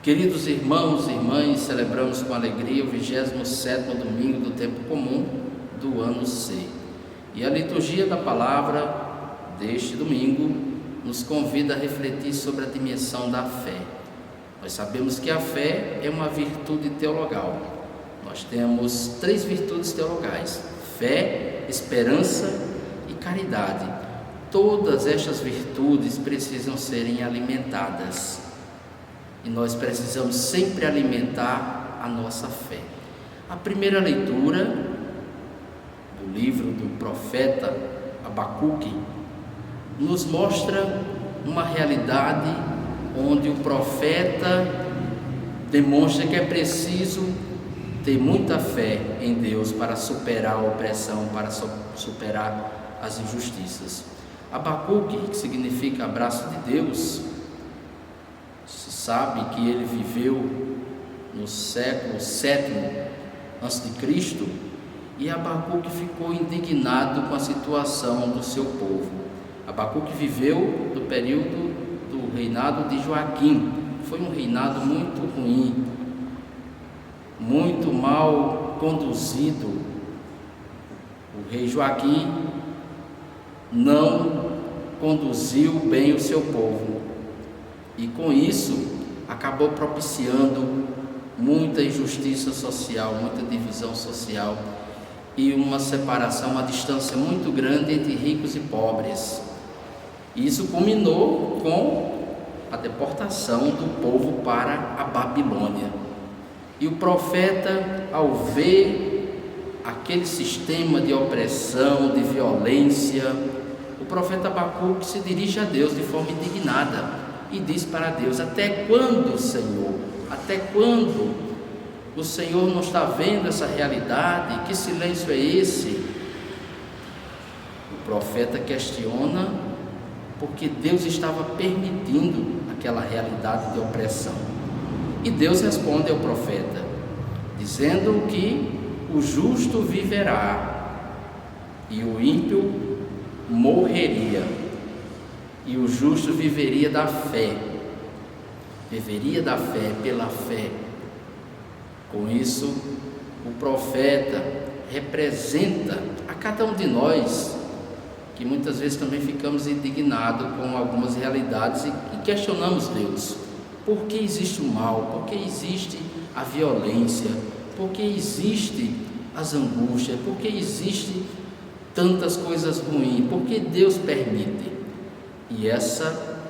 Queridos irmãos e irmãs, celebramos com alegria o 27º domingo do tempo comum do ano C. E a liturgia da palavra deste domingo nos convida a refletir sobre a dimensão da fé. Nós sabemos que a fé é uma virtude teologal. Nós temos 3 virtudes teologais: fé, esperança e caridade. Todas estas virtudes precisam serem alimentadas. E nós precisamos sempre alimentar a nossa fé. A primeira leitura do livro do profeta Abacuque nos mostra uma realidade onde o profeta demonstra que é preciso ter muita fé em Deus para superar a opressão, para superar as injustiças. Abacuque, que significa abraço de Deus, se sabe que ele viveu no século VII a.C. e Abacuque ficou indignado com a situação do seu povo. Abacuque viveu no período do reinado de Joaquim. Foi um reinado muito ruim, muito mal conduzido. O rei Joaquim não conduziu bem o seu povo. E com isso, acabou propiciando muita injustiça social, muita divisão social e uma separação, uma distância muito grande entre ricos e pobres. E isso culminou com a deportação do povo para a Babilônia. E o profeta, ao ver aquele sistema de opressão, de violência, o profeta Abacuque se dirige a Deus de forma indignada e diz para Deus: até quando, Senhor? Até quando o Senhor não está vendo essa realidade? Que silêncio é esse? O profeta questiona porque Deus estava permitindo aquela realidade de opressão. E Deus responde ao profeta, dizendo que o justo viverá e o ímpio morreria. E o justo viveria da fé, pela fé. Com isso, o profeta representa a cada um de nós, que muitas vezes também ficamos indignados com algumas realidades e questionamos Deus. Por que existe o mal? Por que existe a violência? Por que existe as angústias? Por que existe tantas coisas ruins? Por que Deus permite? E essa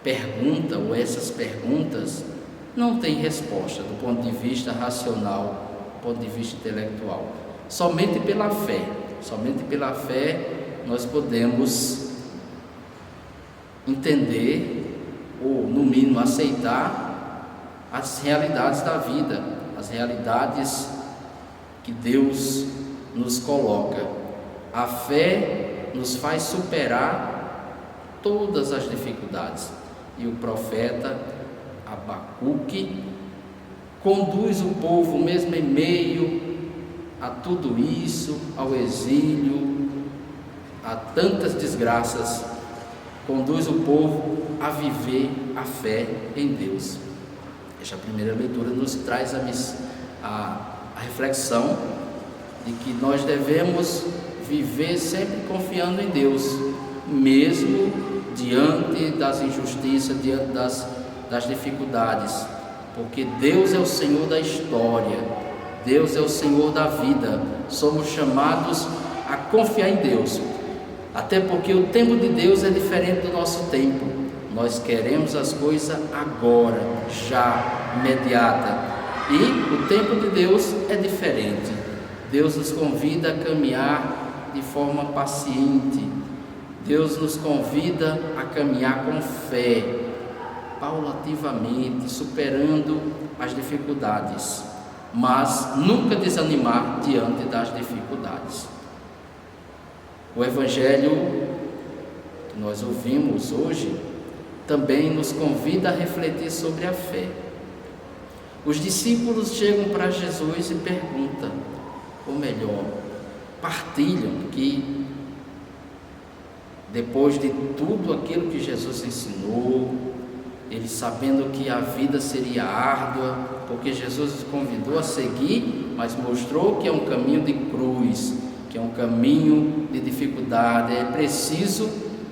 pergunta ou essas perguntas não têm resposta do ponto de vista racional, do ponto de vista intelectual. Somente pela fé nós podemos entender ou no mínimo aceitar as realidades da vida, as realidades que Deus nos coloca. A fé nos faz superar todas as dificuldades. E o profeta Abacuque conduz o povo, mesmo em meio a tudo isso, ao exílio, a tantas desgraças, conduz o povo a viver a fé em Deus. Esta primeira leitura nos traz a reflexão de que nós devemos viver sempre confiando em Deus, mesmo diante das injustiças, diante das dificuldades, porque Deus é o Senhor da história, Deus é o Senhor da vida. Somos chamados a confiar em Deus, até porque o tempo de Deus é diferente do nosso tempo. Nós queremos as coisas agora, já, imediata, e o tempo de Deus é diferente. Deus nos convida a caminhar de forma paciente. Deus nos convida a caminhar com fé, paulativamente, superando as dificuldades, mas nunca desanimar diante das dificuldades. O Evangelho que nós ouvimos hoje também nos convida a refletir sobre a fé. Os discípulos chegam para Jesus e perguntam, ou melhor, partilham que depois de tudo aquilo que Jesus ensinou, eles sabendo que a vida seria árdua, porque Jesus os convidou a seguir, mas mostrou que é um caminho de cruz, que é um caminho de dificuldade. É preciso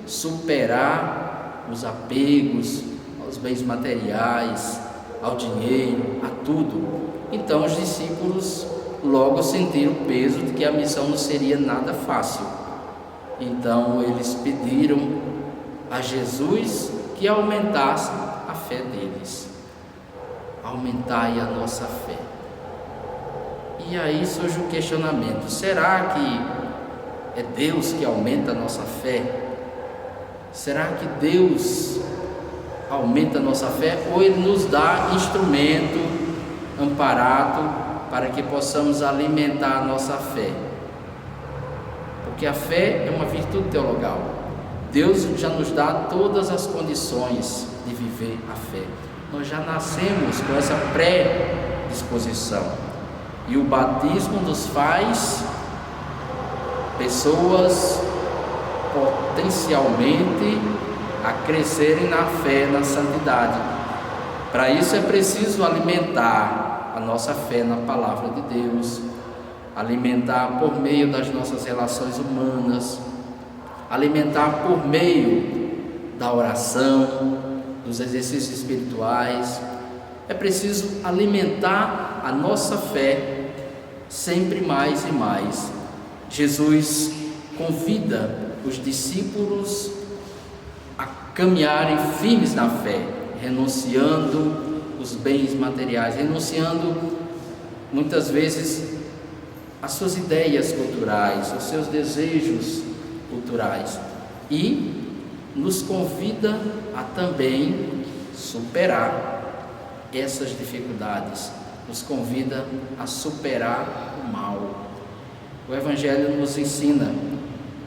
superar os apegos aos bens materiais, ao dinheiro, a tudo. Então os discípulos logo sentiram o peso de que a missão não seria nada fácil. Então eles pediram a Jesus que aumentasse a fé deles. Aumentai a nossa fé. E aí surge o questionamento: será que é Deus que aumenta a nossa fé? Será que Deus aumenta a nossa fé, ou Ele nos dá instrumento amparado para que possamos alimentar a nossa fé? Porque a fé é uma virtude teologal. Deus já nos dá todas as condições de viver a fé. Nós já nascemos com essa predisposição, e o batismo nos faz pessoas potencialmente a crescerem na fé, na santidade. Para isso é preciso alimentar a nossa fé na palavra de Deus, alimentar por meio das nossas relações humanas, alimentar por meio da oração, dos exercícios espirituais. É preciso alimentar a nossa fé sempre mais e mais. Jesus convida os discípulos a caminharem firmes na fé, renunciando os bens materiais, renunciando muitas vezes as suas ideias culturais, os seus desejos culturais, e nos convida a também superar essas dificuldades, nos convida a superar o mal. O Evangelho nos ensina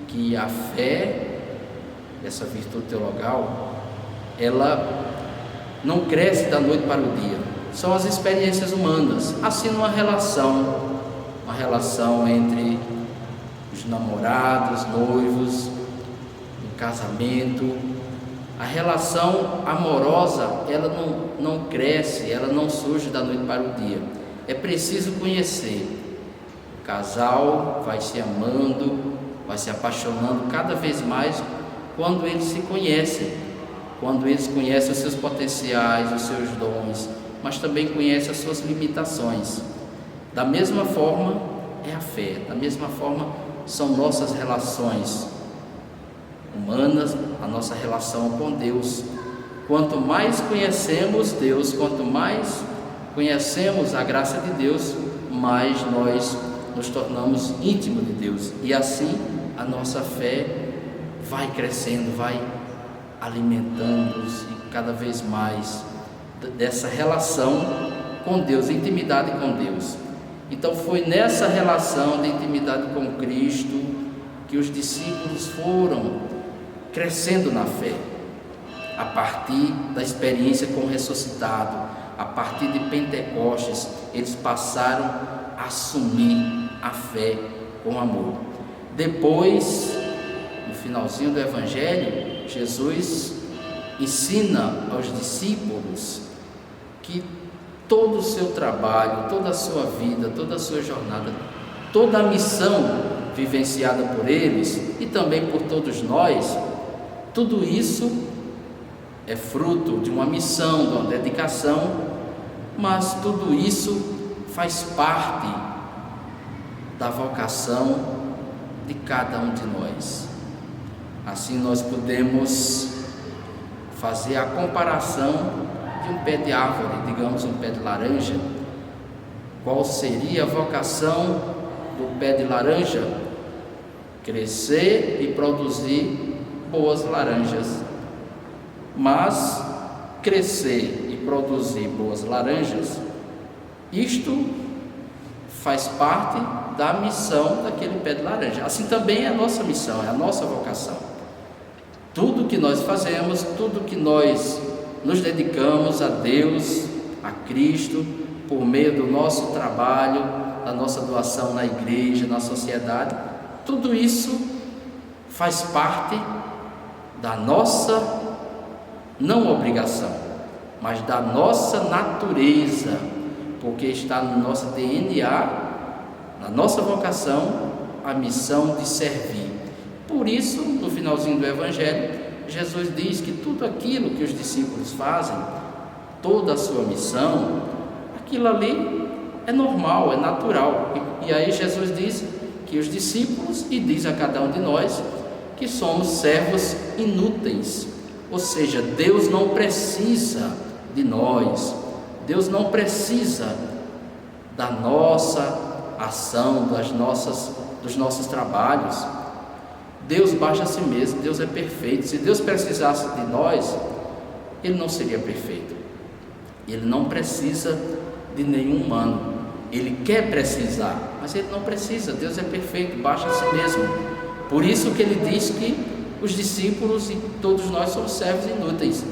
que a fé, essa virtude teologal, ela não cresce da noite para o dia. São as experiências humanas, assim uma relação entre os namorados, noivos, um casamento. A relação amorosa, ela não cresce, ela não surge da noite para o dia. É preciso conhecer. O casal vai se amando, vai se apaixonando cada vez mais quando eles se conhecem, quando eles conhecem os seus potenciais, os seus dons, mas também conhecem as suas limitações. Da mesma forma é a fé, da mesma forma são nossas relações humanas, a nossa relação com Deus. Quanto mais conhecemos Deus, quanto mais conhecemos a graça de Deus, mais nós nos tornamos íntimos de Deus, e assim a nossa fé vai crescendo, vai alimentando-se cada vez mais dessa relação com Deus, intimidade com Deus. Então foi nessa relação de intimidade com Cristo que os discípulos foram crescendo na fé, a partir da experiência com o ressuscitado, a partir de Pentecostes, eles passaram a assumir a fé com amor. Depois, no finalzinho do Evangelho, Jesus ensina aos discípulos que todo o seu trabalho, toda a sua vida, toda a sua jornada, toda a missão vivenciada por eles e também por todos nós, tudo isso é fruto de uma missão, de uma dedicação, mas tudo isso faz parte da vocação de cada um de nós. Assim nós podemos fazer a comparação de um pé de árvore, digamos um pé de laranja. Qual seria a vocação do pé de laranja? Crescer e produzir boas laranjas. Mas crescer e produzir boas laranjas, isto faz parte da missão daquele pé de laranja. Assim também é a nossa missão, é a nossa vocação. Tudo que nós fazemos, tudo que nós nos dedicamos a Deus, a Cristo, por meio do nosso trabalho, da nossa doação na igreja, na sociedade, tudo isso faz parte da nossa não obrigação, mas da nossa natureza, porque está no nosso DNA, na nossa vocação, a missão de servir. Por isso, no finalzinho do Evangelho, Jesus diz que tudo aquilo que os discípulos fazem, toda a sua missão, aquilo ali é normal, é natural. E aí Jesus diz que os discípulos, e diz a cada um de nós, que somos servos inúteis. Ou seja, Deus não precisa de nós, Deus não precisa da nossa ação, dos nossos trabalhos. Deus baixa a si mesmo, Deus é perfeito. Se Deus precisasse de nós, Ele não seria perfeito. Ele não precisa de nenhum humano. Ele quer precisar, mas Ele não precisa. Deus é perfeito, baixa a si mesmo. Por isso que Ele diz que os discípulos e todos nós somos servos inúteis.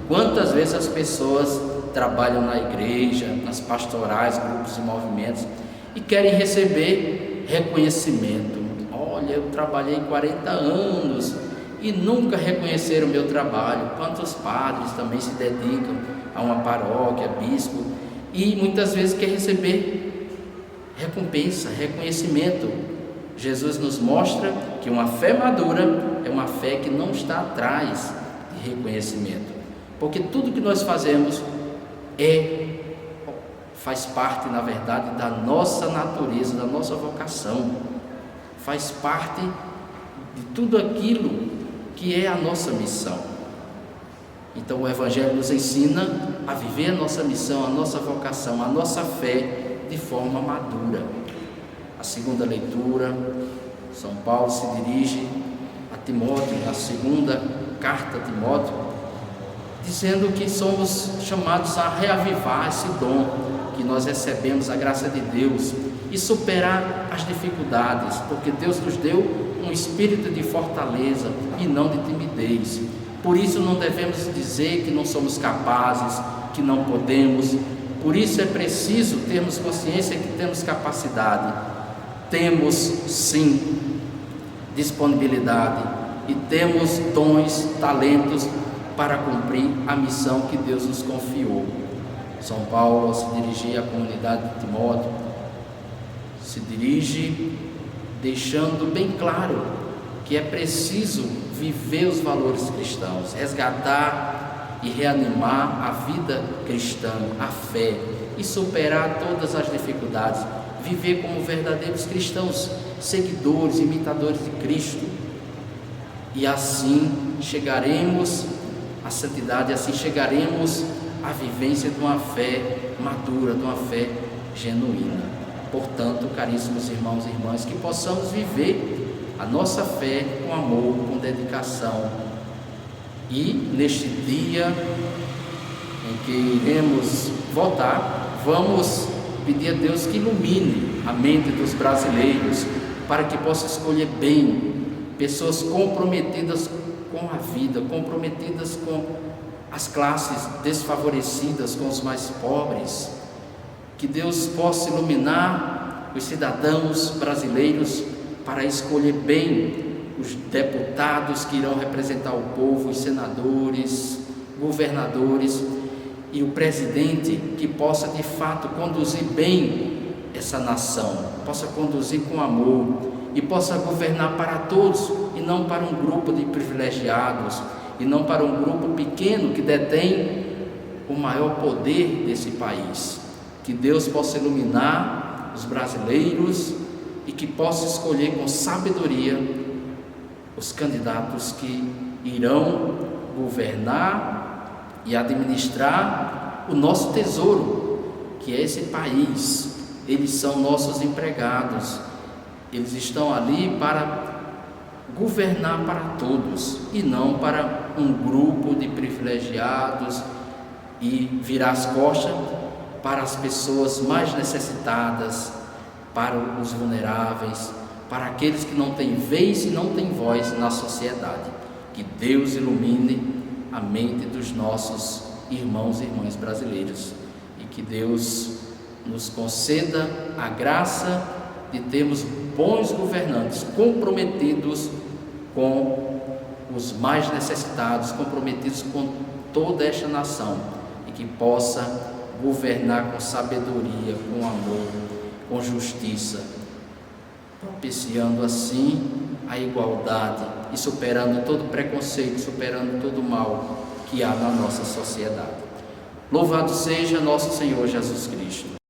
Quantas vezes as pessoas trabalham na igreja, nas pastorais, grupos e movimentos, e querem receber reconhecimento. Olha, eu trabalhei 40 anos e nunca reconheceram o meu trabalho. Quantos padres também se dedicam a uma paróquia, bispo, e muitas vezes quer receber recompensa, reconhecimento. Jesus nos mostra que uma fé madura é uma fé que não está atrás de reconhecimento, porque tudo que nós fazemos faz parte, na verdade, da nossa natureza, da nossa vocação, faz parte de tudo aquilo que é a nossa missão. Então o Evangelho nos ensina a viver a nossa missão, a nossa vocação, a nossa fé de forma madura. A segunda leitura, São Paulo se dirige a Timóteo, na segunda carta a Timóteo, dizendo que somos chamados a reavivar esse dom que nós recebemos, a graça de Deus, e superar as dificuldades, porque Deus nos deu um espírito de fortaleza e não de timidez. Por isso não devemos dizer que não somos capazes, que não podemos. Por isso é preciso termos consciência que temos capacidade, temos sim disponibilidade e temos dons, talentos para cumprir a missão que Deus nos confiou. São Paulo, ao se dirigir à comunidade de Timóteo, se dirige deixando bem claro que é preciso viver os valores cristãos, resgatar e reanimar a vida cristã, a fé, e superar todas as dificuldades, viver como verdadeiros cristãos, seguidores, imitadores de Cristo, e assim chegaremos à santidade, assim chegaremos à vivência de uma fé madura, de uma fé genuína. Portanto, caríssimos irmãos e irmãs, que possamos viver a nossa fé com amor, com dedicação, e neste dia em que iremos votar, vamos pedir a Deus que ilumine a mente dos brasileiros, para que possa escolher bem pessoas comprometidas com a vida, comprometidas com as classes desfavorecidas, com os mais pobres. Que Deus possa iluminar os cidadãos brasileiros para escolher bem os deputados que irão representar o povo, os senadores, governadores e o presidente, que possa de fato conduzir bem essa nação, possa conduzir com amor e possa governar para todos e não para um grupo de privilegiados, e não para um grupo pequeno que detém o maior poder desse país. Que Deus possa iluminar os brasileiros e que possa escolher com sabedoria os candidatos que irão governar e administrar o nosso tesouro, que é esse país. Eles são nossos empregados, eles estão ali para governar para todos e não para um grupo de privilegiados, e virar as costas para as pessoas mais necessitadas, para os vulneráveis, para aqueles que não têm vez e não têm voz na sociedade. Que Deus ilumine a mente dos nossos irmãos e irmãs brasileiros, e que Deus nos conceda a graça de termos bons governantes comprometidos com os mais necessitados, comprometidos com toda esta nação, e que possa governar com sabedoria, com amor, com justiça, propiciando assim a igualdade e superando todo preconceito, superando todo o mal que há na nossa sociedade. Louvado seja nosso Senhor Jesus Cristo.